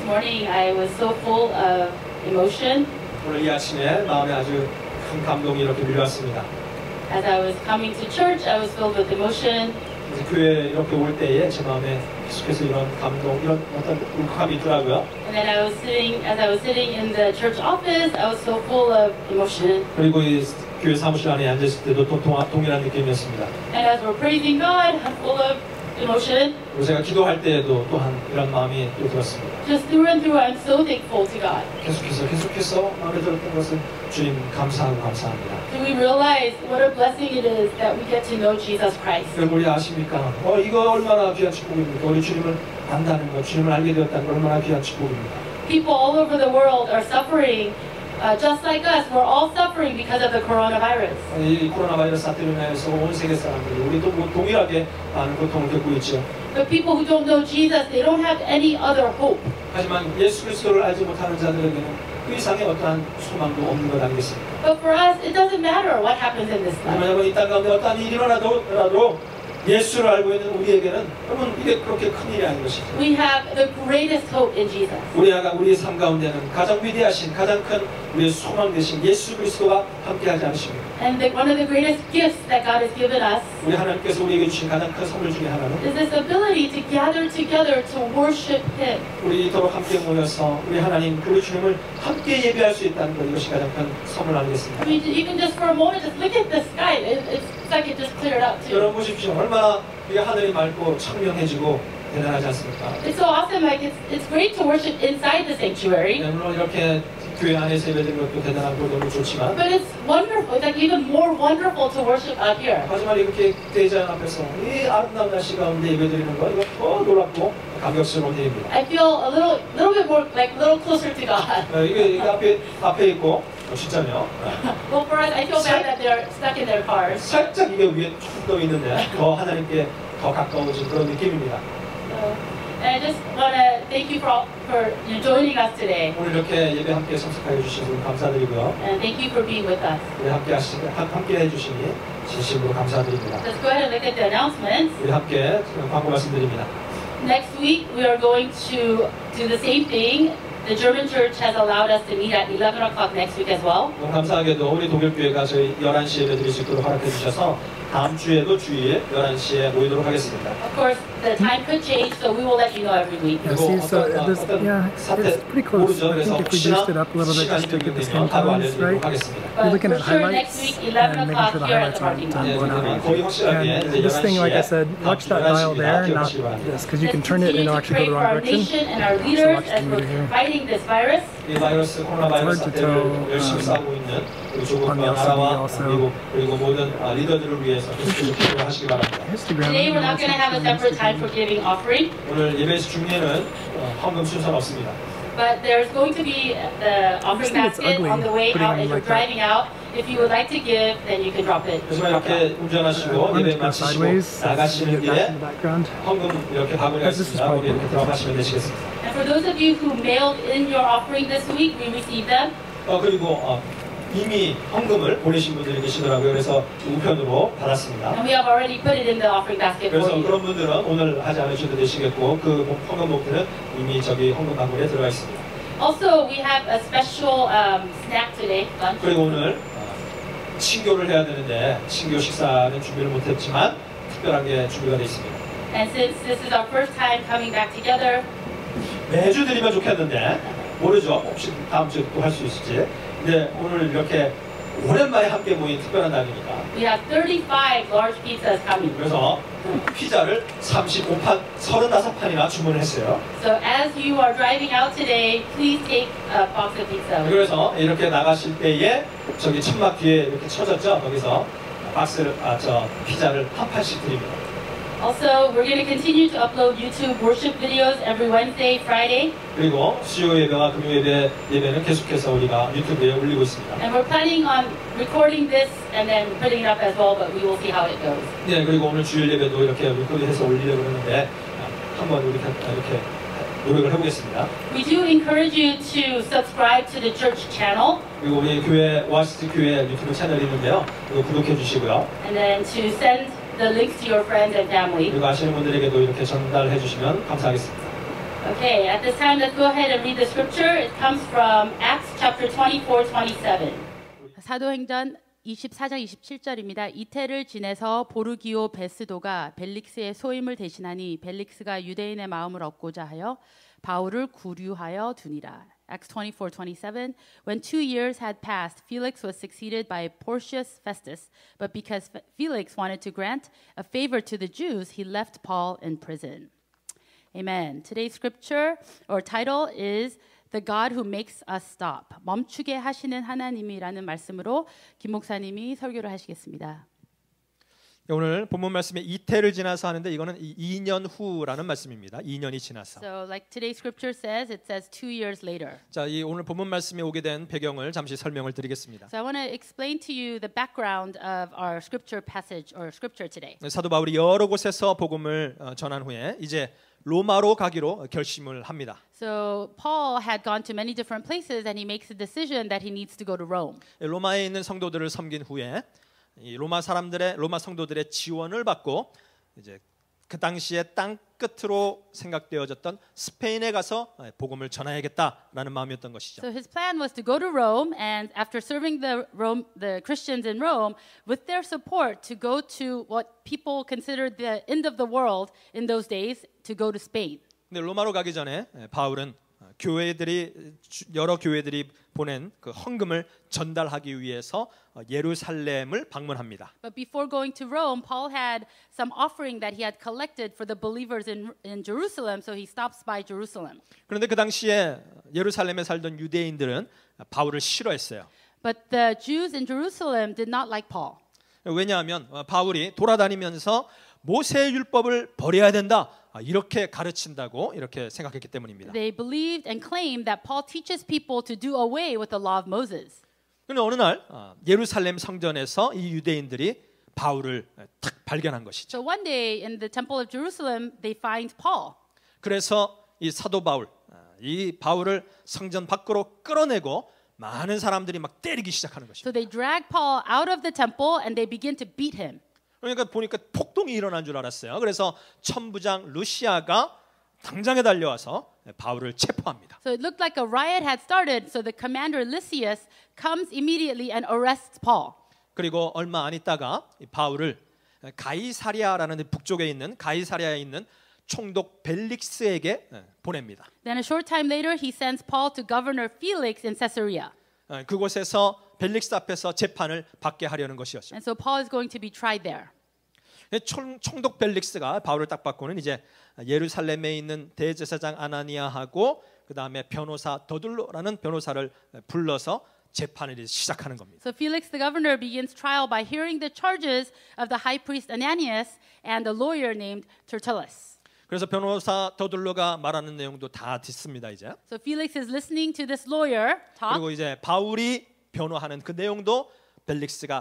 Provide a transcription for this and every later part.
morning, I was so full of emotion. 오늘 이 아침에 마음에 아주 큰 감동이 이렇게 밀려왔습니다. As I was coming to church, I was filled with emotion. 교회 이렇게 올 때에 제 마음에 계속해서 이런 감동, 이런 어떤 울컥함이 있더라고요. And then as I was sitting in the church office, I was so full of emotion. 그리고 이 교회 사무실 안에 앉았을 때도 또 동일한 느낌이었습니다. And as we're praising God, I'm full of emotion. 그리고 제가 기도할 때에도 또한 이런 마음이 또 들었습니다. Just through and through, I'm so thankful to God. 계속해서 마음에 들었던 것은 주님 감사합니다. Do we realize what a blessing it is that we get to know Jesus Christ? 여러분 우리 아십니까? 이거 얼마나 귀한 축복입니까? 우리 주님을 안다는 것, 주님을 알게 되었다는 것 얼마나 귀한 축복입니다. People all over the world are suffering, just like us. We're all suffering because of the coronavirus. 이 코로나 바이러스 사태로 인해서 온 세계 사람들이 우리도 동일하게 많은 고통을 겪고 있죠. But people who don't know Jesus, they don't have any other hope. 하지만 예수 그리스도를 알지 못하는 자들에게는 그 이상의 어떠한 소망도 없는 것 아니겠습니까? But for us, it doesn't matter what happens in this life. 왜냐하면 이 땅 가운데 어떠한 일이 일어나도 예수를 알고 있는 우리에게는 여러분 이게 그렇게 큰 일이 아닌 것이죠. We have the greatest hope in Jesus. 우리의 삶 가운데는 가장 위대하신 가장 큰 우리의 소망 되신 예수 그리스도가 함께하지 않으십니까? And one of the greatest gifts that God has given us 우리 하나님께서 우리에게 주신 가장 큰 선물 중에 하나는 is this ability to gather together to worship Him. 우리 이토록 함께 모여서 우리 하나님 우리 주님을 함께 예배할 수 있다는 것 이것이 가장 큰 선물 아니겠습니까? I mean, even just for a moment, just look at the sky. It's like it just cleared up too. 여러분 보십시오. 얼마나 이 하늘이 맑고 청명해지고 대단하지 않습니까? It's so awesome. Like it's great to worship inside the sanctuary. 물론 이렇게 교회 안에서 예배드리는 것도 대단하고 너무 좋지만 But it's wonderful. It's like even more wonderful to worship out here. 하지만 이렇게 대자연 앞에서 이 아름다운 날씨 가운데 예배드리는 거 이거 더 놀랍고 감격스러운 일입니다. I feel a little bit more like a little closer to God. 이게 앞에 있고 진짜요. Well, for us, I feel bad that they're stuck in their cars. 살짝 이게 위에 쭉 떠 있는데 더 하나님께 더 가까워진 그런 느낌입니다. And I just want to thank you for joining us today. 오늘 이렇게 예배 함께 참석하여 주신 분 감사드리고요. And thank you for being with us. 우리 함께 해주시니 진심으로 감사드립니다. Let's go ahead and look at the announcements. 우리 함께 광고 말씀드립니다. Next week, we are going to do the same thing. The German church has allowed us to meet at 11 o'clock next week as well. 감사하게도 우리 독일교회가 저희 11시에 예배 드릴 수 있도록 허락해 주셔서 다음 주에도 주일 11시에 모이도록 하겠습니다. Of course, the time could change, so we will let you know every week. Yeah, see, so it's pretty close. I think if we boost it up a little bit just to get the skin tones right, you're looking at highlights and making sure the highlights aren't blown out. And this thing, like I said, watch that dial there, not this, because you can turn it and it'll actually go the wrong direction. And our leaders as we're fighting this virus. 코로나 바이러스 사태를 열심히 싸우고 있는 우리 조국과 나라와 그리고 모든 리더들을 위해서 계속 하시기 바랍니다. Today we're not going to have a separate time for giving offering. 오늘 예배 중에는 헌금 순서는 없습니다. But there's going to be the offering basket on the way out as you're driving out. If you would like to give, then you can drop it. 그래서 이렇게 운전하시고 예배 마치시고 나가시는 길에 헌금 이렇게 바구니가 있습니다. 거기 이렇게 들어가시면 되시겠습니다. And for those of you who mailed in your offering this week, we received them. 그리고 이미 헌금을 보내신 분들이 계시더라고요. 그래서 우편으로 받았습니다. And we have already put it in the offering basket for 그래서 you. 그런 분들은 오늘 하지 않으셔도 되시겠고 그 헌금 목표는 이미 저기 헌금 바구니에 들어가 있습니다. Also, we have a special snack today, lunch. 그리고 오늘 친교를 해야 되는데 친교 식사는 준비를 못했지만 특별하게 준비가 되어 있습니다. And since this is our first time coming back together, 매주 드리면 좋겠는데 모르죠. 혹시 다음 주에 또 할 수 있을지. 근데 오늘 이렇게 오랜만에 함께 모인 특별한 날이니까. we have 35 large pizzas coming. 그래서 피자를 35판이나 주문을 했어요. So as you are driving out today, please take a box of pizza. 그래서 이렇게 나가실 때에 저기 천막 뒤에 이렇게 쳐졌죠. 거기서 박스를 피자를 한 판씩 드립니다. Also, we're going to continue to upload YouTube worship videos every Wednesday, Friday. 그리고 수요 예배와 금요 예배는 계속해서 우리가 유튜브에 올리고 있습니다. And we're planning on recording this and then putting it up as well, but we will see how it goes. 네, 그리고 오늘 주일 예배도 이렇게 리코드해서 올리려고 하는데 한번 우리 이렇게 노력을 해보겠습니다. We do encourage you to subscribe to the church channel. 그리고 우리 교회 오아시스 교회 유튜브 채널이 있는데요. 이거 구독해 주시고요. And then to send the links to your friends and family. 그리고 아시는 분들에게도 이렇게 전달해 주시면 감사하겠습니다. Okay, at this time, let's go ahead and read the scripture. It comes from Acts chapter 24:27. 사도행전 24장 27절입니다. 이태를 지내서 보르기오 베스도가 벨릭스의 소임을 대신하니 벨릭스가 유대인의 마음을 얻고자 하여 바울을 구류하여 두니라. Acts 24:27. When 2 years had passed, Felix was succeeded by Porcius Festus, but because Felix wanted to grant a favor to the Jews, he left Paul in prison. Amen. Today's scripture or title is The God Who Makes Us Stop. 멈추게 하시는 하나님이라는 말씀으로 김 목사님이 설교를 하시겠습니다. 오늘 본문 말씀에 이태를 지나서 하는데 이거는 2년 후라는 말씀입니다. 2년이 지나서. So like today's scripture says, it says 2 years later. 자, 이 오늘 본문 말씀에 오게 된 배경을 잠시 설명을 드리겠습니다. So I want to explain to you the background of our scripture passage or scripture today. 사도 바울이 여러 곳에서 복음을 전한 후에 이제 로마로 가기로 결심을 합니다. So Paul had gone to many different places and he makes a decision that he needs to go to Rome. 로마에 있는 성도들을 섬긴 후에 이 로마 성도들의 지원을 받고 이제 그 당시에 땅 끝으로 생각되어졌던 스페인에 가서 복음을 전해야겠다라는 마음이었던 것이죠. So his plan was to go to Rome and after serving the Christians in Rome with their support to go to what people considered the end of the world in those days to go to Spain. 근데 로마로 가기 전에 바울은 여러 교회들이 보낸 그 헌금을 전달하기 위해서 예루살렘을 방문합니다. But before going to Rome, Paul had some offering that he had collected for the believers in Jerusalem, so he stops by Jerusalem. 그런데 그 당시에 예루살렘에 살던 유대인들은 바울을 싫어했어요. But the Jews in Jerusalem did not like Paul. 왜냐하면 바울이 돌아다니면서 모세의 율법을 버려야 된다. 이렇게 가르친다고 이렇게 생각했기 때문입니다. They believed and claimed that Paul teaches people to do away with the law of Moses. 그런데 어느 날 예루살렘 성전에서 이 유대인들이 바울을 딱 발견한 것이죠. So one day in the temple of Jerusalem, they find Paul. 그래서 이 사도 바울, 이 바울을 성전 밖으로 끌어내고 많은 사람들이 막 때리기 시작하는 것입니다. So they drag Paul out of the temple and they begin to beat him. 그러니까 보니까 폭동이 일어난 줄 알았어요. 그래서 천부장 루시아가 당장에 달려와서 바울을 체포합니다. So it looked like a riot had started. So the commander Lysias comes immediately and arrests Paul. 그리고 얼마 안 있다가 바울을 가이사랴라는 북쪽에 있는 가이사랴에 있는 총독 벨릭스에게 보냅니다. Then a short time later, he sends Paul to Governor Felix in Caesarea. 그곳에서 벨릭스 앞에서 재판을 받게 하려는 것이었죠. And so Paul is going to be tried there. 총독 벨릭스가 바울을 딱 받고는 이제 예루살렘에 있는 대제사장 아나니아하고 그 다음에 변호사 더둘로라는 변호사를 불러서 재판을 시작하는 겁니다. So Felix the governor begins trial by hearing the charges of the high priest Ananias and a lawyer named Tertullus. 그래서 변호사 더둘로가 말하는 내용도 다 듣습니다 이제. So Felix is listening to this lawyer talk. 그리고 이제 바울이 변호하는 그 내용도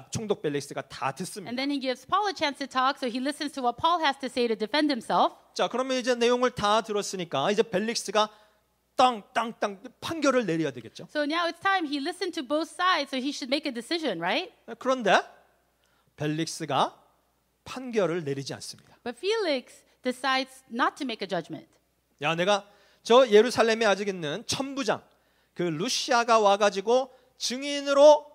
총독 벨릭스가 다 듣습니다. And then he gives Paul a chance to talk, so he listens to what Paul has to say to defend himself. 자, 그러면 이제 내용을 다 들었으니까 이제 벨릭스가 땅 판결을 내려야 되겠죠. So now it's time he listened to both sides, so he should make a decision, right? 그런데 벨릭스가 판결을 내리지 않습니다. But Felix decides not to make a judgment. 야, 내가 저 예루살렘에 아직 있는 천부장 그 루시아가 와가지고 증인으로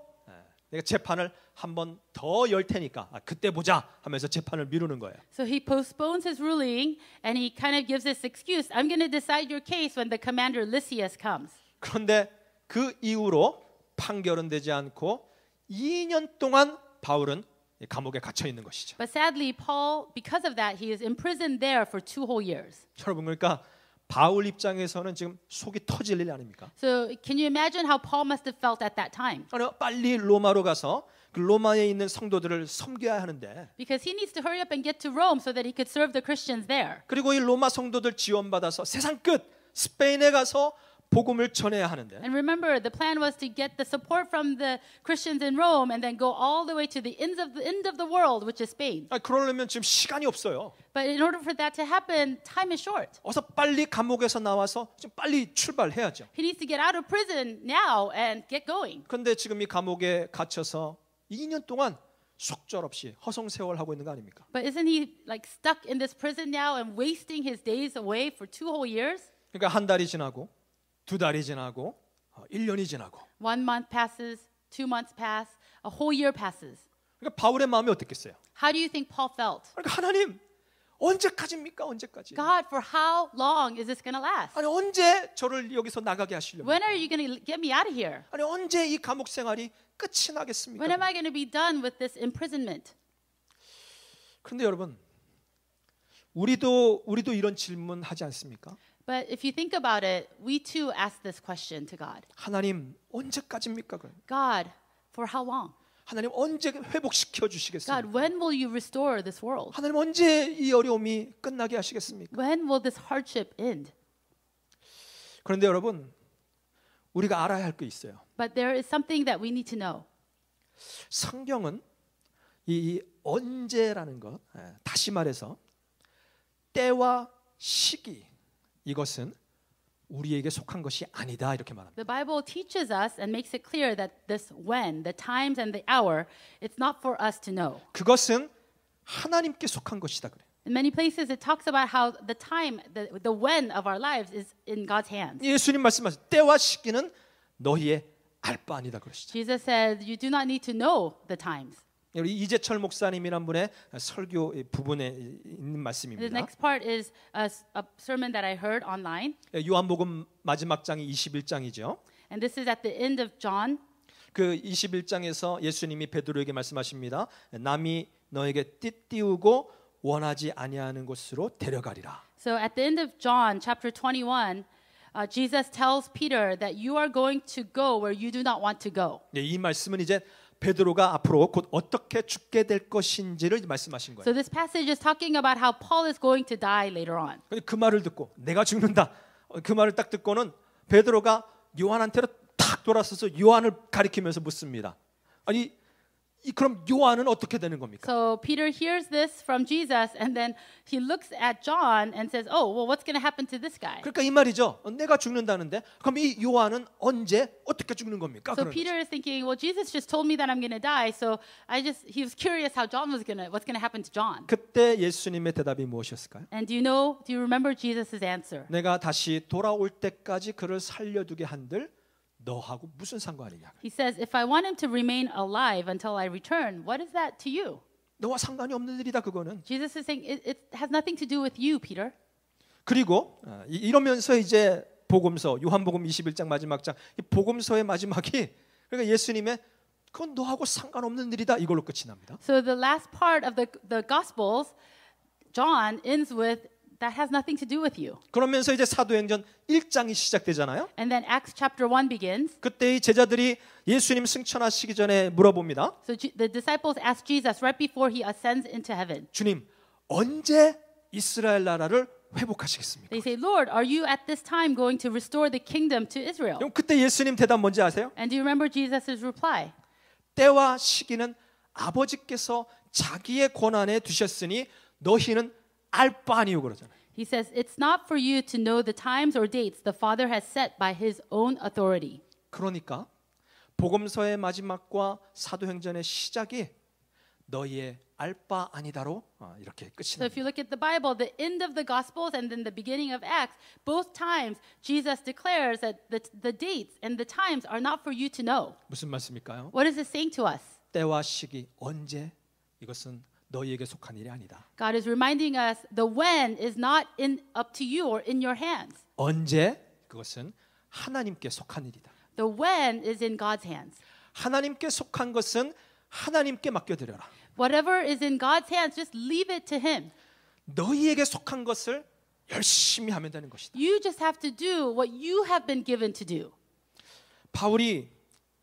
내가 재판을 한 번 더 열 테니까 그때 보자 하면서 재판을 미루는 거예요. So he postpones his ruling and he kind of gives this excuse. I'm going to decide your case when the commander Lysias comes. 그런데 그 이후로 판결은 되지 않고 2년 동안 바울은 감옥에 gat혀 있는 것이죠. But sadly, Paul, because of that, he is imprisoned there for 2 whole years. 여러분 그러니까 바울 입장에서는 지금 속이 터질 일 아닙니까? So can you imagine how Paul must have felt at that time? 빨리 로마로 가서 그 로마에 있는 성도들을 섬겨야 하는데 Because he needs to hurry up and get to Rome so that he could serve the Christians there. 그리고 이 로마 성도들 지원받아서 세상 끝 스페인에 가서 복음을 전해야 하는데 And remember, the plan was to get the support from the Christians in Rome and then go all the way to the end of the world, which is Spain. 그러려면 지금 시간이 없어요. But in order for that to happen, time is short. 어서 빨리 감옥에서 나와서 좀 빨리 출발해야죠. He needs to get out of prison now and get going. 그런데 지금 이 감옥에 갇혀서 2년 동안 속절없이 허송세월하고 있는 거 아닙니까? But isn't he like stuck in this prison now and wasting his days away for 2 whole years? 그러니까 한 달이 지나고 두 달이 지나고 1년이 지나고 1 month passes, 2 months pass, a whole year passes. 그러니까 바울의 마음이 어땠겠어요? How do you think Paul felt? 그러니까 하나님 언제까지입니까? 언제까지? God, for how long is this going to last? 아니 언제 저를 여기서 나가게 하시려고? When are you going to get me out of here? 아니 언제 이 감옥 생활이 끝이 나겠습니까? When am I going to be done with this imprisonment? 그런데 여러분 우리도 이런 질문 하지 않습니까? But if you think about it, we too ask this question to God. 하나님 언제까지입니까? 그럼? God, for how long? 하나님 언제 회복시켜 주시겠습니까? God, when will you restore this world? 하나님 언제 이 어려움이 끝나게 하시겠습니까? When will this hardship end? 그런데 여러분 우리가 알아야 할 게 있어요. But there is something that we need to know. 성경은 이 언제라는 것, 다시 말해서 때와 시기 이것은 우리에게 속한 것이 아니다 이렇게 말합니다. The Bible teaches us and makes it clear that this when, the times and the hour, it's not for us to know. 그것은 하나님께 속한 것이다 그래. In many places it talks about how the time, the when of our lives is in God's hands. 예수님 말씀하신 때와 시기는 너희의 알 바 아니다 그러시죠. Jesus said, you do not need to know the times. 우리 이재철 목사님이란 분의 설교 부분에 있는 The 말씀입니다. next part is a sermon that I heard online. 요한복음 마지막 장이 21장이죠. And this is at the end of John. 그 21장에서 예수님이 베드로에게 말씀하십니다. 남이 너에게 띠띠우고 원하지 아니하는 곳으로 데려가리라. So at the end of John chapter 21, Jesus tells Peter that you are going to go where you do not want to go. 이 말씀은 이제 베드로가 앞으로 곧 어떻게 죽게 될 것인지를 말씀하신 거예요. So this passage is talking about how Paul is going to die later on. 근데 그 말을 듣고 내가 죽는다. 그 말을 딱 듣고는 베드로가 요한한테로 탁 돌아서서 요한을 가리키면서 묻습니다. 아니 그럼 요한은 어떻게 되는 겁니까? So Peter hears this from Jesus and then he looks at John and says, "Oh, well what's going to happen to this guy?" 그러니까 이 말이죠. 내가 죽는다는데 그럼 이 요한은 언제 어떻게 죽는 겁니까? So Peter is thinking, well Jesus just told me that I'm going to die. So he was curious how John what's going to happen to John. 그때 예수님의 대답이 무엇이었을까요? And do you remember Jesus' answer? 내가 다시 돌아올 때까지 그를 살려두게 한들 너하고 무슨 상관이냐? He says, if I want him to remain alive until I return, what is that to you? 너와 상관이 없는 일이다 그거는. Jesus is saying, it has nothing to do with you, Peter. 그리고 이러면서 이제 복음서 요한복음 21장 마지막 장 이 복음서의 마지막이 그러니까 예수님의 그건 너하고 상관없는 일이다 이걸로 끝이 납니다. So the last part of the Gospels, John ends with that has nothing to do with you. 그러면서 이제 사도행전 1장이 시작되잖아요. And then Acts chapter 1 begins. 그때 이 제자들이 예수님 승천하시기 전에 물어봅니다. So the disciples ask Jesus right before he ascends into heaven. 주님, 언제 이스라엘 나라를 회복하시겠습니까? They say, Lord, are you at this time going to restore the kingdom to Israel? 그럼 그때 예수님 대답 뭔지 아세요? And do you remember Jesus' reply? 때와 시기는 아버지께서 자기의 권한에 두셨으니 너희는 알 바 아니요 그러잖아요. He says, it's not for you to know the times or dates the Father has set by his own authority. 그러니까 복음서의 마지막과 사도행전의 시작이 너희의 알 바 아니다로 이렇게 끝이 So if you look at the Bible, the end of the Gospels and then the beginning of Acts, both times Jesus declares that the dates and the times are not for you to know. 무슨 말씀일까요? What is this saying to us? 때와 시기 언제 이것은 너희에게 속한 일이 아니다. God is reminding us the when is not up to you or in your hands. 언제 그것은 하나님께 속한 일이다. The when is in God's hands. 하나님께 속한 것은 하나님께 맡겨드려라. Whatever is in God's hands, just leave it to Him. 너희에게 속한 것을 열심히 하면 되는 것이다. You just have to do what you have been given to do. 바울이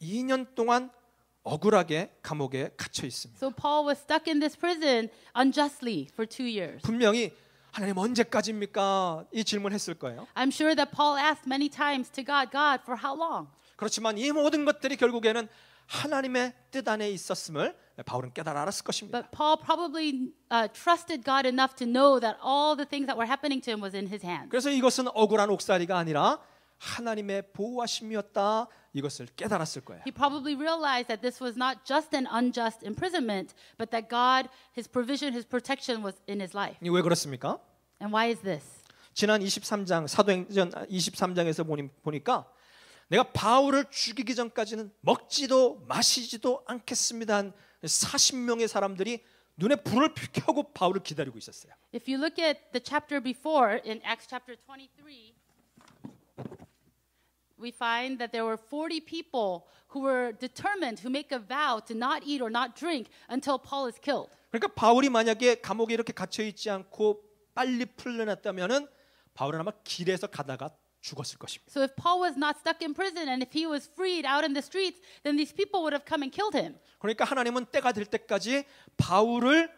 2년 동안 억울하게 감옥에 갇혀 있습니다. So Paul was stuck in this prison unjustly for 2 years. 분명히 하나님 언제까지입니까? 이 질문했을 거예요. I'm sure that Paul asked many times to God, God, for how long? 그렇지만 이 모든 것들이 결국에는 하나님의 뜻 안에 있었음을 바울은 깨달아 알았을 것입니다. But Paul probably trusted God enough to know that all the things that were happening to him was in his hands. 그래서 이것은 억울한 옥살이가 아니라 하나님의 보호하심이었다. 이것을 깨달았을 거예요. He probably realized that this was not just an unjust imprisonment, but that God, His provision, His protection was in his life. 왜 그렇습니까? And why is this? 지난 23장 사도행전 23장에서 보니까 내가 바울을 죽이기 전까지는 먹지도 마시지도 않겠습니다 한 40명의 사람들이 눈에 불을 켜고 바울을 기다리고 있었어요. If you look at the chapter before in Acts chapter 23, we find that there were 40 people who were determined to make a vow to not eat or not drink until Paul is killed. 그러니까 바울이 만약에 감옥에 이렇게 갇혀 있지 않고 빨리 풀려났다면은 바울은 아마 길에서 가다가 죽었을 것입니다. So if Paul was not stuck in prison and if he was freed out in the streets, then these people would have come and killed him. 그러니까 하나님은 때가 될 때까지 바울을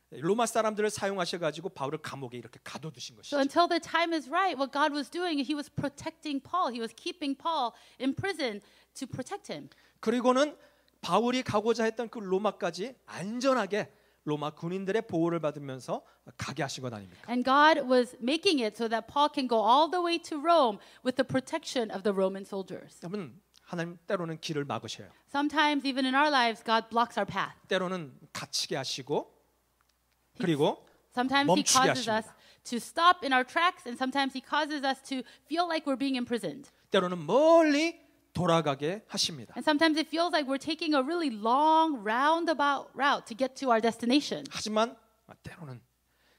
로마 사람들을 사용하셔 가지고 바울을 감옥에 이렇게 가둬두신 것이죠. So until the time is right, what God was doing, he was protecting Paul. He was keeping Paul in prison to protect him. 그리고는 바울이 가고자 했던 그 로마까지 안전하게 로마 군인들의 보호를 받으면서 가게 하신 것 아닙니까? And God was making it so that Paul can go all the way to Rome with the protection of the Roman soldiers. 여러분, 하나님 때로는 길을 막으셔요. Sometimes even in our lives, God blocks our path. 때로는 갇히게 하시고 그리고 Sometimes he 멈추게 causes us 하십니다. to stop in our tracks, and sometimes he causes us to feel like we're being imprisoned. 때로는 멀리 돌아가게 하십니다. And sometimes it feels like we're taking a really long roundabout route to get to our destination. 하지만 때로는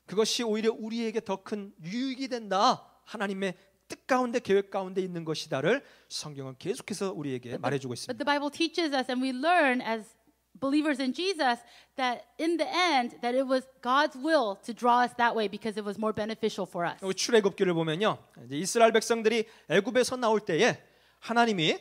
그것이 오히려 우리에게 더 큰 유익이 된다. 하나님의 뜻 가운데 계획 가운데 있는 것이다를 성경은 계속해서 우리에게 말해주고 But 있습니다. the Bible teaches us, and we learn as believers in Jesus, that in the end, that it was God's will to draw us that way because it was more beneficial for us. 출애굽기를 보면요, 이제 이스라엘 백성들이 애굽에서 나올 때에 하나님이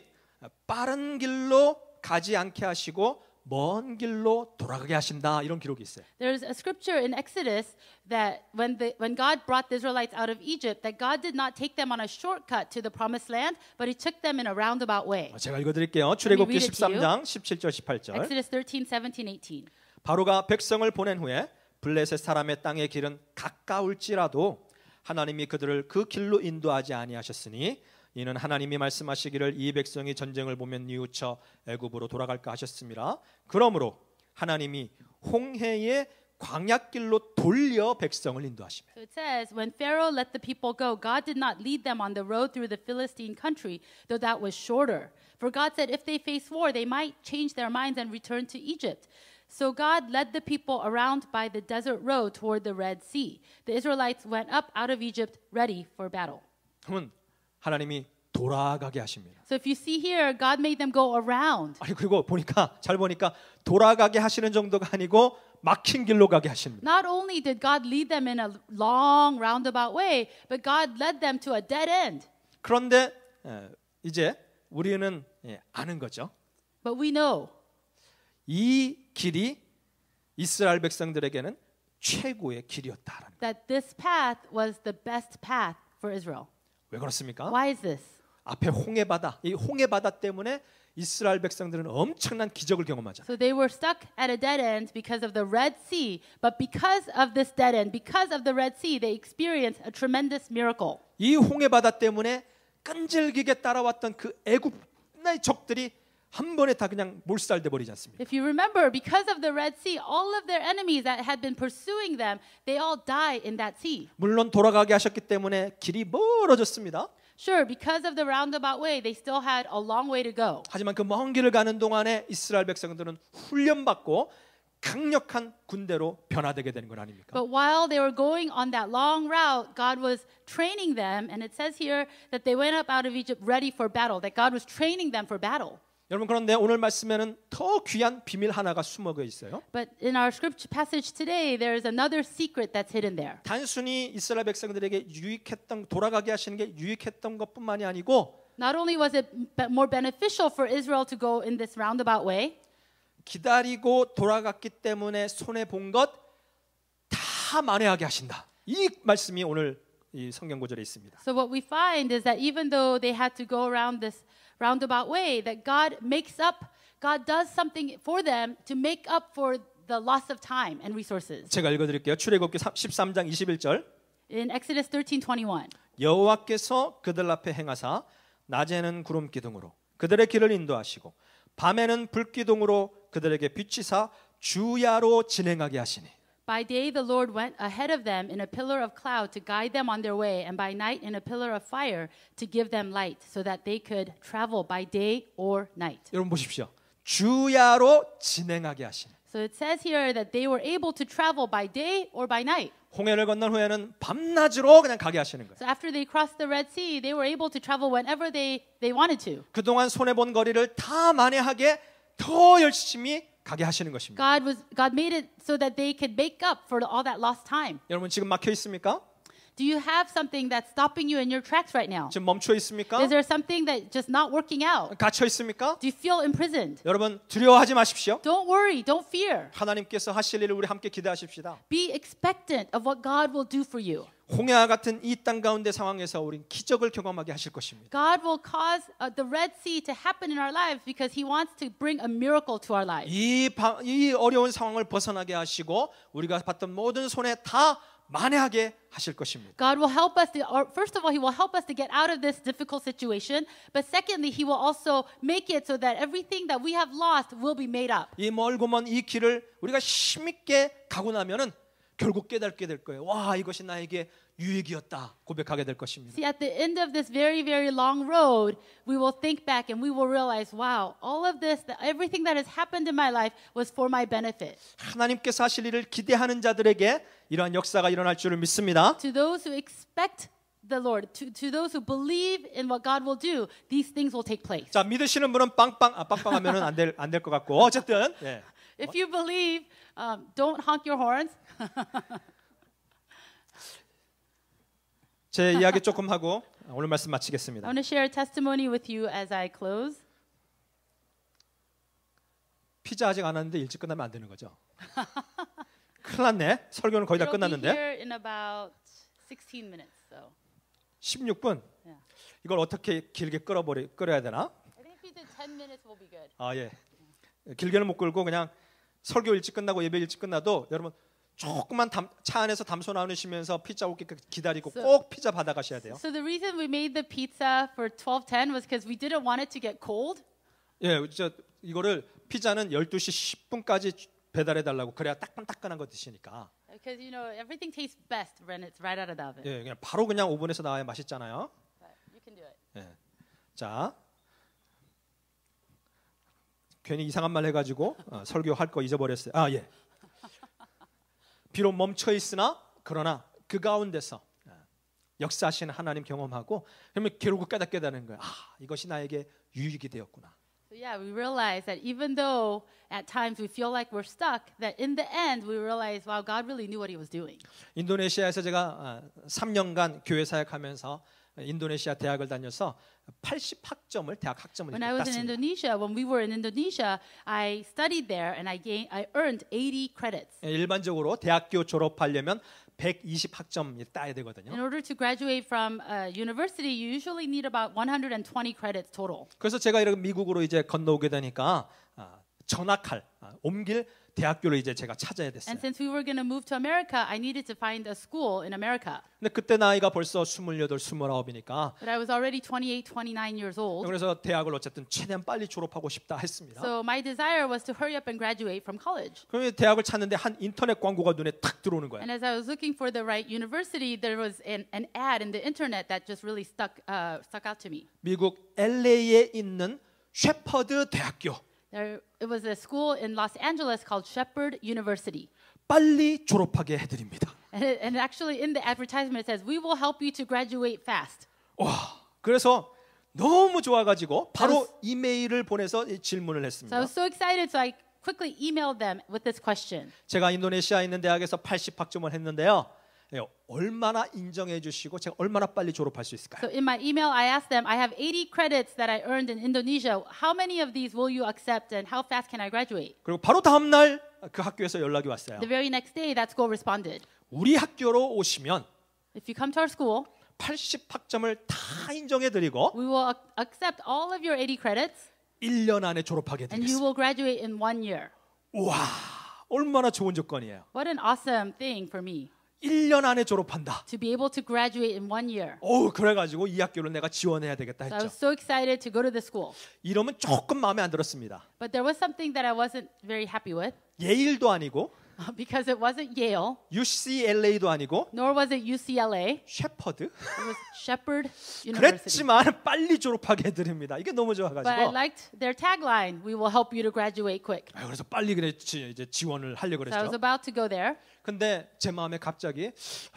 빠른 길로 가지 않게 하시고 먼 길로 돌아가게 하신다 이런 기록이 있어요. There's a scripture in Exodus that when God brought the Israelites out of Egypt, that God did not take them on a shortcut to the promised land, but He took them in a roundabout way. 제가 읽어드릴게요. 출애굽기 read it to you. 13장 17절 18절. Exodus 13, 17, 18. 바로가 백성을 보낸 후에 블레셋 사람의 땅의 길은 가까울지라도 하나님이 그들을 그 길로 인도하지 아니하셨으니 이는 하나님이 말씀하시기를 이 백성이 전쟁을 보면 뉘우쳐 애굽으로 돌아갈까 하셨습니다. 그러므로 하나님이 홍해의 광야길로 돌려 백성을 인도하시며. So it says, when Pharaoh let the people go, God did not lead them on the road through the Philistine country, though that was shorter. For God said if they face war, they might change their minds and return to Egypt. So God led the people around by the desert road toward the Red Sea. The Israelites went up out of Egypt ready for battle. 그러면 하나님이 돌아가게 하십니다. So if you see here, God made them go around. 아니 그리고 보니까 잘 보니까 돌아가게 하시는 정도가 아니고 막힌 길로 가게 하십니다. Not only did God lead them in a long roundabout way, but God led them to a dead end. 그런데 이제 우리는 아는 거죠. But we know 이 길이 이스라엘 백성들에게는 최고의 길이었다라는. that this path was the best path for Israel. 왜 그렇습니까? Why is this? 앞에 홍해바다, 이 홍해바다 때문에 이스라엘 백성들은 엄청난 기적을 경험하잖아요. So they were stuck at a dead end because of the Red Sea, but because of this dead end, because of the Red Sea, they experienced a tremendous miracle. 이 홍해바다 때문에 끈질기게 따라왔던 그 애굽의 적들이 한 번에 다 그냥 몰살돼 버리지 않습니까? If you remember, because of the Red Sea, all of their enemies that had been pursuing them, they all died in that sea. 물론 돌아가게 하셨기 때문에 길이 멀어졌습니다. Sure, because of the roundabout way, they still had a long way to go. 하지만 그 먼 길을 가는 동안에 이스라엘 백성들은 훈련받고 강력한 군대로 변화되게 되는 건 아닙니까? But while they were going on that long route, God was training them, and it says here that they went up out of Egypt ready for battle, that God was training them for battle. 여러분 그런데 오늘 말씀에는 더 귀한 비밀 하나가 숨어져 있어요. But in our scripture passage today, there is another secret that's hidden there. 단순히 이스라엘 백성들에게 유익했던 돌아가게 하시는 게 유익했던 것뿐만이 아니고 Not only was it more beneficial for Israel to go in this roundabout way, 기다리고 돌아갔기 때문에 손해 본 것 다 만회하게 하신다. 이 말씀이 오늘 이 성경 구절에 있습니다. so what we find is that even though they had to go around this roundabout way, that God does something for them to make up for the loss of time and resources. 제가 읽어드릴게요. 출애굽기 13장 21절. In Exodus 13:21. 여호와께서 그들 앞에 행하사 낮에는 구름 기둥으로 그들의 길을 인도하시고 밤에는 불 기둥으로 그들에게 비치사 주야로 진행하게 하시니. By day the Lord went ahead of them in a pillar of cloud to guide them on their way, and by night in a pillar of fire to give them light, so that they could travel by day or night. 여러분 보십시오. 주야로 진행하게 하시는. So it says here that they were able to travel by day or by night. 홍해를 건넌 후에는 밤낮으로 그냥 가게 하시는 거예요. So after they crossed the Red Sea, they were able to travel whenever they wanted to. 그동안 손해 본 거리를 다 만회하게 더 열심히 가게 하시는 것입니다. God made it so that they could make up for all that lost time. 여러분 지금 막혀 있습니까? Do you have something that's stopping you in your tracks right now? 지금 멈춰 있습니까? Is there something that just not working out? 갇혀 있습니까? Do you feel imprisoned? 여러분 두려워하지 마십시오. Don't worry, don't fear. 하나님께서 하실 일을 우리 함께 기대하십시다. Be expectant of what God will do for you. 홍해와 같은 이 땅 가운데 상황에서 우린 기적을 경험하게 하실 것입니다. God will cause the Red Sea to happen in our lives because He wants to bring a miracle to our lives. 이 어려운 상황을 벗어나게 하시고 우리가 봤던 모든 손해 다 만회하게 하실 것입니다. God will help us to, or first of all, He will help us to get out of this difficult situation. But secondly, He will also make it so that everything that we have lost will be made up. 이 멀고 먼 이 길을 우리가 힘있게 가고 나면은 결국 깨닫게 될 거예요. 와, 이것이 나에게 유익이었다 고백하게 될 것입니다. See, at the end of this very, very long road, we will think back and we will realize, wow, all of this, everything that has happened in my life was for my benefit. 하나님께서 하실 일을 기대하는 자들에게 이러한 역사가 일어날 줄을 믿습니다. To those who expect the Lord, to those who believe in what God will do, these things will take place. 자, 믿으시는 분은 빵빵하면은 안 될 것 같고 어쨌든 예. If you believe, don't honk your horns. 제 이야기 조금 하고 오늘 말씀 마치겠습니다. I want to share a testimony with you as I close. 피자 아직 안 왔는데 일찍 끝나면 안 되는 거죠. 큰일 났네. 설교는 거의 다 It'll be 끝났는데. here in about 16 minutes. So 16분. yeah. 이걸 어떻게 길게 끌어야 되나? I think if you did 10 minutes, will be good. 아 예. 길게는 못 끌고 그냥 설교 일찍 끝나고 예배 일찍 끝나도 여러분 조금만 차 안에서 담소 나누시면서 피자 오기 기다리고 꼭 피자 받아가셔야 돼요. So the reason we made the pizza for 12:10 was because we didn't want it to get cold. 예, 이거를 피자는 12시 10분까지 배달해 달라고 그래야 따끈따끈한 거 드시니까. Because you know everything tastes best when it's right out of the oven. 예, 그냥 바로 그냥 오븐에서 나와야 맛있잖아요. But you can do it. 예. 자, 괜히 이상한 말 해가지고 설교할 거 잊어버렸어요. 아 예. 비록 멈춰 있으나 그러나 그 가운데서 역사하시는 하나님 경험하고 그러면 결국 깨닫게 되는 거예요. 아, 이것이 나에게 유익이 되었구나. So yeah, we realize that even though at times we feel like we're stuck, that in the end we realize, wow, God really knew what He was doing. 인도네시아에서 제가 3년간 교회 사역하면서 인도네시아 대학을 다녀서 80학점을 대학 학점을 When I was in 땄습니다. Indonesia, when we were in Indonesia, I studied there and I earned 80 credits. 일반적으로 대학교 졸업하려면 120학점 따야 되거든요. In order to graduate from university, you usually need about 120 credits total. 그래서 제가 이렇게 미국으로 이제 건너오게 되니까 옮길 대학교를 이제 제가 찾아야 됐어요. And since we were going to move to America, I needed to find a school in America. 근데 그때 나이가 벌써 28, 29이니까 But I was already 28, 29 years old. 그래서 대학을 어쨌든 최대한 빨리 졸업하고 싶다 했습니다. So my desire was to hurry up and graduate from college. 그러면 대학을 찾는데 한 인터넷 광고가 눈에 탁 들어오는 거예요. And as I was looking for the right university, there was an ad in the internet that just really stuck out to me. 미국 LA에 있는 셰퍼드 대학교. It was a school in Los Angeles called Shepherd University. 빨리 졸업하게 해드립니다. And actually in the advertisement it says, we will help you to graduate fast. 와, 그래서 너무 좋아가지고 바로 이메일을 보내서 질문을 So I 했습니다. was so excited, so I quickly emailed them with this question. 제가 인도네시아에 있는 대학에서 80학점을 했는데요. 얼마나 인정해 주시고 제가 얼마나 빨리 졸업할 수 있을까요? So in my email, I asked them, I have 80 credits that I earned in Indonesia. How many of these will you accept and how fast can I graduate? 그리고 바로 다음 날 그 학교에서 연락이 왔어요. The very next day, that school responded. 우리 학교로 오시면 If you come to our school, 80학점을 다 인정해 드리고 we will accept all of your 80 credits 1년 안에 졸업하게 and you 되겠습니다. will graduate in 1 year. 우와, 얼마나 좋은 조건이에요. What an awesome thing for me 1년 안에 졸업한다. to be able to graduate in 1 year. 그래가지고 이 학교를 내가 지원해야 되겠다 So I 했죠. was so excited to go to the school. 이러면 조금 마음에 안 들었습니다. But there was something that I wasn't very happy with. 예일도 아니고 because it wasn't Yale, UCLA도 아니고 nor was it UCLA. 셰퍼드. It was Shepherd University. 그랬지만 빨리 졸업하게 해드립니다. 이게 너무 But I 좋아가지고. liked their tagline, "We will help you to graduate quick." 그래서 빨리 그래 이제 지원을 하려고 So I was 그랬죠. about to go there, 근데 제 마음에 갑자기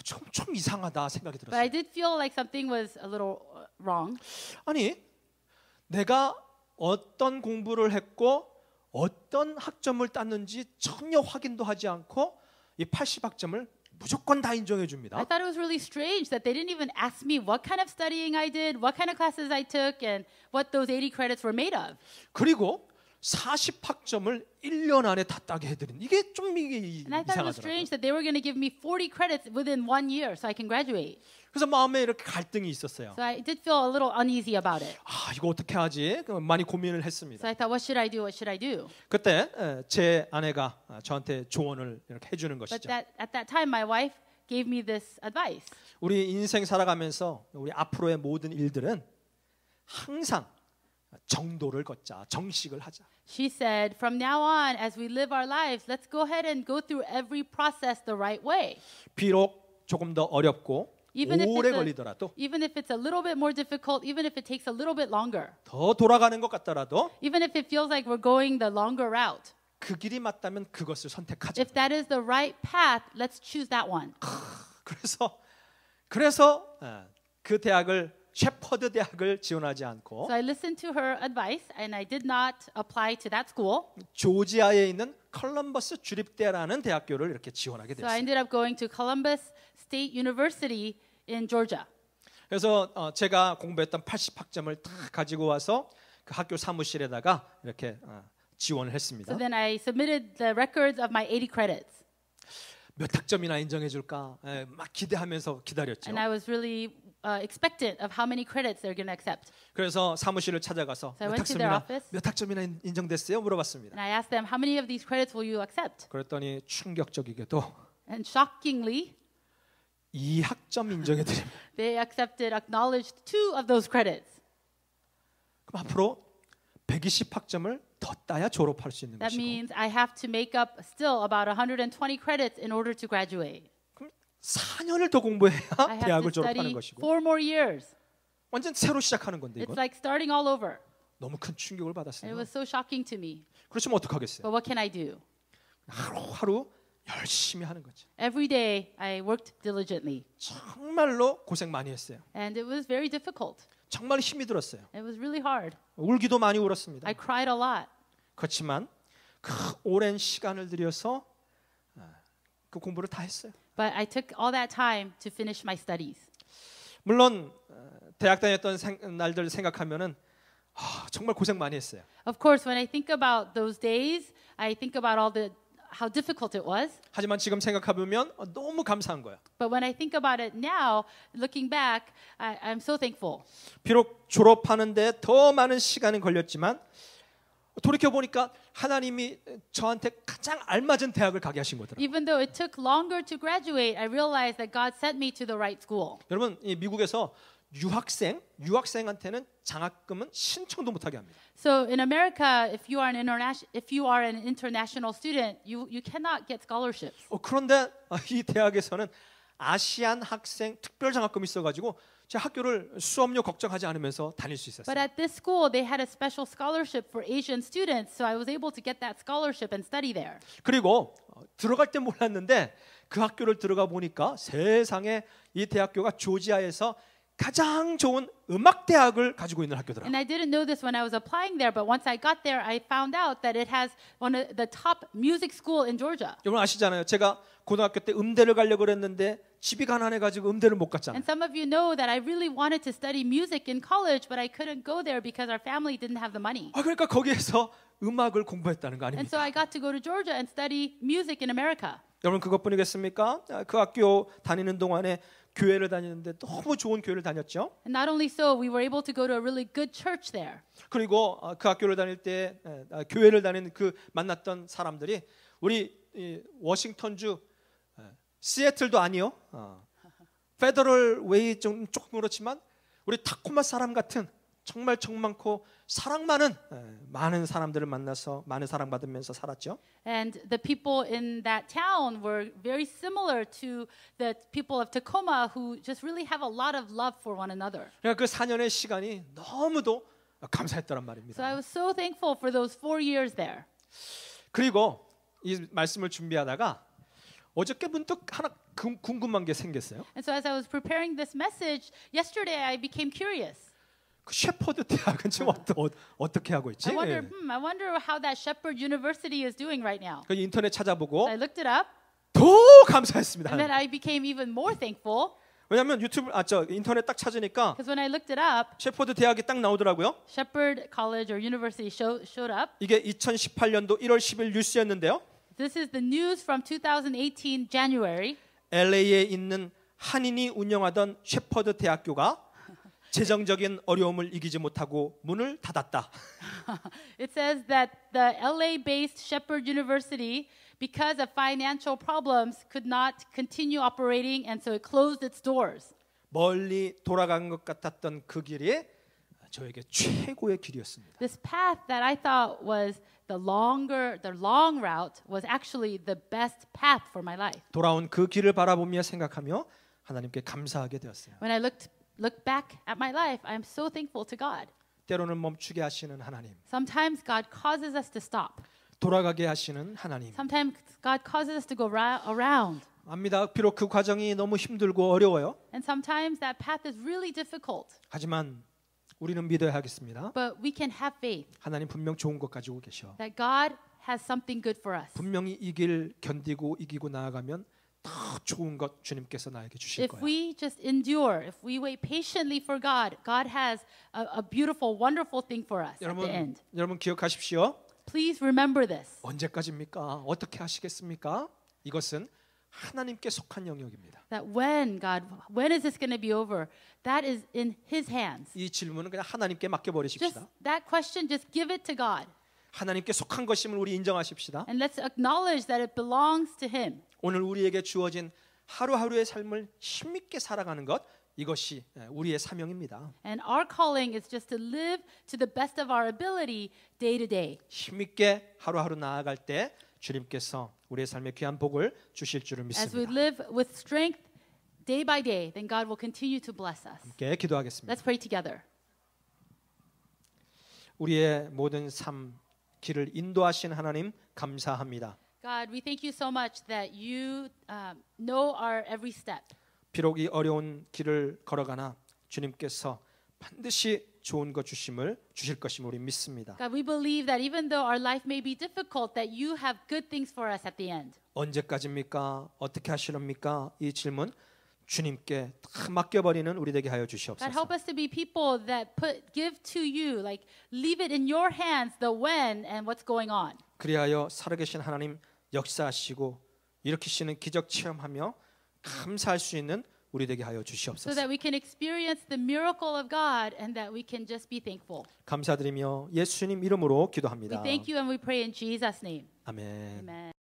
좀 이상하다 생각이 but I 들었어요. did feel like something was a little wrong. 아니 내가 어떤 공부를 했고 어떤 학점을 땄는지 전혀 확인도 하지 않고 이 80학점을 무조건 다 인정해 I 줍니다. thought it was really strange that they didn't even ask me what kind of studying I did, what kind of classes I took, and what those 80 credits were made of. 그리고 40학점을 1년 안에 다 따게 해드린 이게 좀 이게 And I thought it was 이상하더라고요. strange that they were going to give me 40 credits within 1 year so I can graduate. 그래서 마음에 이렇게 갈등이 있었어요. So I did feel a little uneasy about it. 아 이거 어떻게 하지? 많이 고민을 So 했습니다. I thought, what should I do? What should I do? 그때 제 아내가 저한테 조언을 이렇게 해주는 But 것이죠. at that time, my wife gave me this advice. 우리 인생 살아가면서 우리 앞으로의 모든 일들은 항상 정도를 걷자, 정식을 하자. She said, from now on, as we live our lives, let's go ahead and go through every process the right way. 비록 조금 더 어렵고 Even if 오래 it's a- 걸리더라도 Even if it's a little bit more difficult, even if it takes a little bit longer, 더 돌아가는 것 같더라도 even if it feels like we're going the longer route, 그 길이 맞다면 그것을 선택하자. if that is the right path, let's choose that one. 그래서 그 대학을 셰퍼드 대학을 지원하지 않고 So I listened to her advice and I did not apply to that school. 조지아에 있는 컬럼버스 주립대라는 대학교를 이렇게 지원하게 So I 됐어요. ended up going to Columbus State University in Georgia. 그래서 제가 공부했던 80학점을 다 가지고 와서 그 학교 사무실에다가 이렇게 지원을 했습니다. So then I submitted the records of my 80 credits. 몇 학점이나 인정해 줄까? 막 기대하면서 기다렸죠. And I was really expectant of how many credits they're going to accept. 그래서 사무실을 찾아가서 So I went to their office. 몇 학점이나 인정됐어요? 물어봤습니다. And I asked them, how many of these credits will you accept? 그랬더니 충격적이게도 And shockingly, 2학점 인정해 드립니다. they acknowledged 2 of those credits. 그럼 앞으로 120학점을 더 따야 졸업할 수 있는 That 것이고 means I have to make up still about 120 credits in order to graduate. 4년을 더 공부해야 I have 대학을 to 졸업하는 study 것이고 4 more years. 완전 새로 시작하는 건데 It's 이건 like starting all over. 너무 큰 충격을 And it 받았어요. was so shocking to me. 그렇지만 어떡하겠어요? But what can I do? 하루하루 열심히 하는 거죠. Every day I worked diligently. 정말로 고생 많이 했어요. And it was very difficult. 정말 힘이 들었어요. It was really hard. 울기도 많이 울었습니다. I cried a lot. 그렇지만 그 오랜 시간을 들여서 그 공부를 다 했어요. But I took all that time to finish my studies. 물론 대학 다녔던 날들 생각하면은 정말 고생 많이 했어요. Of course, when I think about those days, I think about how difficult it was. 하지만 지금 생각해 보면 너무 감사한 거예요. But when I think about it now, looking back, I'm so thankful. 비록 졸업하는데 더 많은 시간이 걸렸지만 돌이켜 보니까 하나님이 저한테 가장 알맞은 대학을 가게 하신 거더라고요. Even though it took longer to graduate, I realized that God sent me to the right school. 여러분, 이 미국에서 유학생한테는 장학금은 신청도 못하게 합니다. So in America, if you are an international student, you cannot get scholarships. 그런데 이 대학에서는 아시안 학생 특별 장학금이 있어가지고 제 학교를 수업료 걱정하지 않으면서 다닐 수 But 있었어요. at this school, they had a special scholarship for Asian students, so I was able to get that scholarship and study there. 그리고 들어갈 때 몰랐는데 그 학교를 들어가 보니까 세상에 이 대학교가 조지아에서 가장 좋은 음악 대학을 가지고 있는 학교더라고요. And I didn't know this when I was applying there, but once I got there, I found out that it has one of the top music school in Georgia. 여러분 아시잖아요. 제가 고등학교 때 음대를 가려고 그랬는데 집이 가난해가지고 음대를 못 갔잖아요. And some of you know that I really wanted to study music in college, but I couldn't go there because our family didn't have the money. 그러니까 거기에서 음악을 공부했다는 거 And 아닙니까? so I got to go to Georgia and study music in America. 여러분 그것뿐이겠습니까? 그 학교 다니는 동안에 교회를 다니는데 너무 좋은 교회를 다녔죠. And not only so, we were able to go to a really good church there. 그리고 그 학교를 다닐 때 교회를 다니는 그 만났던 사람들이 우리 워싱턴주 시애틀도 아니요. 페더럴 웨이 좀 조금 그렇지만 우리 타코마 사람 같은 정말 정 많고 사랑 많은 많은 사람들을 만나서 많은 사랑받으면서 살았죠. And the people in that town were very similar to the people of Tacoma who just really have a lot of love for one another. 그러니까 그 4년의 시간이 너무도 감사했더란 So I 말입니다. was so thankful for those 4 years there. 그리고 이 말씀을 준비하다가 어저께 문득 하나 궁금한 게 생겼어요. And so as I was preparing this message yesterday, I became curious. 그 셰퍼드 대학은 지금 어떻게 하고 있지? I wonder how that Shepherd University is doing right now. 그 인터넷 찾아보고 So I looked it up, 더 감사했습니다. and then I became even more thankful 왜냐하면 인터넷 딱 찾으니까 because when I looked it up, 셰퍼드 대학이 딱 나오더라고요. Shepherd College or University showed up. 이게 2018년도 1월 10일 뉴스였는데요. This is the news from 2018 January. LA에 있는 한인이 운영하던 셰퍼드 대학교가 재정적인 어려움을 이기지 못하고 문을 닫았다. It says that the LA-based Shepherd University, because of financial problems, could not continue operating, and so it closed its doors. 멀리 돌아간 것 같았던 그 길이 저에게 최고의 길이었습니다. This path that I thought was the long route was actually the best path for my life. 돌아온 그 길을 바라보며 생각하며 하나님께 감사하게 되었어요. When I look back at my life, I am so thankful to God. 때로는 멈추게 하시는 하나님, Sometimes God causes us to stop. 돌아가게 하시는 하나님. Sometimes God causes us to go around. 압니다. 비록 그 과정이 너무 힘들고 어려워요. And sometimes that path is really difficult. 하지만 우리는 믿어야 하겠습니다. But we can have faith 하나님 분명 좋은 것 가지고 계셔. that God has something good for us. 분명히 이 길 견디고 이기고 나아가면 더 좋은 것 주님께서 나에게 주실 If 거예요. we just endure, if we wait patiently for God, God has a beautiful, wonderful thing for us at the end. 여러분 기억하십시오. Please remember this. 언제까지입니까? 어떻게 하시겠습니까? 이것은 하나님께 속한 영역입니다. That when is this going to be over? That is in His hands. 이 질문은 그냥 하나님께 맡겨 Just 버리십시다. that question, just give it to God. 하나님께 속한 것임을 우리 인정하십시다. And let's acknowledge that it belongs to Him. 오늘 우리에게 주어진 하루하루의 삶을 힘있게 살아가는 것 이것이 우리의 사명입니다. And our calling is just to live to the best of our ability day to day. 힘있게 하루하루 나아갈 때 주님께서 우리의 삶에 귀한 복을 주실 줄을 As we 믿습니다. live with strength day by day, then God will continue to bless us. 함께 기도하겠습니다. Let's pray together. 우리의 모든 삶 길을 인도하신 하나님 감사합니다. God, we thank you so much that you know our every step. 비록 이 어려운 길을 걸어가나 주님께서 반드시 좋은 것 주실 것임을 우리 믿습니다. God, we believe that even though our life may be difficult, that you have good things for us at the end. 언제까지입니까? 어떻게 하시렵니까? 이 질문 주님께 다 맡겨버리는 우리 되게 하여 God, 주시옵소서. help us to be people that give to you, like leave it in your hands, the when and what's going on. 그리하여 살아계신 하나님 역사하시고 일으키시는 기적 체험하며 감사할 수 있는 우리 되게 하여 So 주시옵소서. that we can experience the miracle of God and that we can just be thankful. 감사드리며 예수님 이름으로 We 기도합니다. thank you and we pray in Jesus' name. 아멘. Amen.